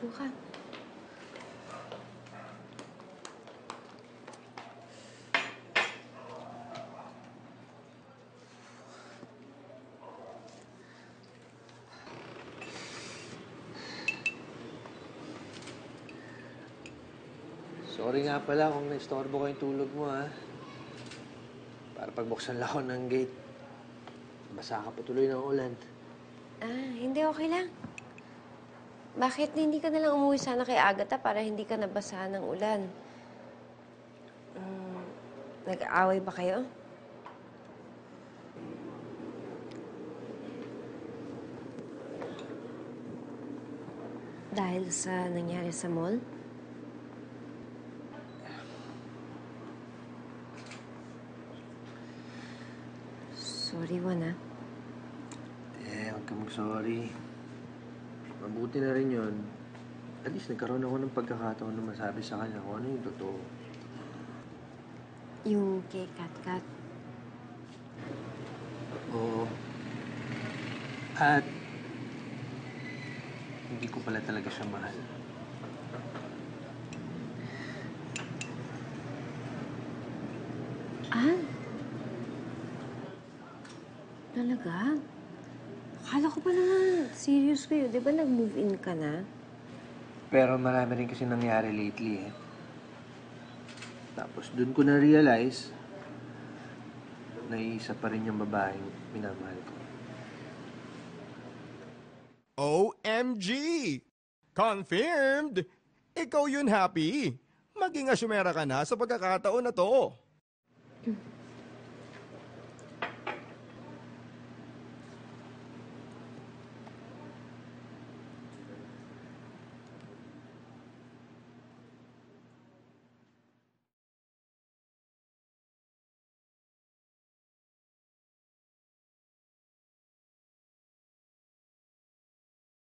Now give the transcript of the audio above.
Upo ka. Sorry nga pala kung naistorbo ko yung tulog mo, ha? Para pagbuksan lang ako ng gate, basa ka pa tuloy ng ulan. Hindi, okay lang. Bakit hindi ka nalang umuwi sana kay Agatha para hindi ka nabasa ng ulan? Nag-aaway ba kayo? Dahil sa nangyari sa mall? Sorry, Juan, ha? Huwag ka mag-sorry. Mabuti na rin yun. At least nagkaroon ako ng pagkakataon na masabi sa kanya kung ano yung totoo. Yung kay Kat-Kat. Oo. At hindi ko pala talaga siya mahal. Talaga? Akala ko pa naman serious kayo. Di ba nag-move in ka na? Pero marami rin kasi nangyari lately, eh. Tapos dun ko na-realize na iisa pa rin yung babaeng minamahal ko. OMG! Confirmed! Ikaw yun, Happy. Maging asyumera ka na sa pagkakataon na to.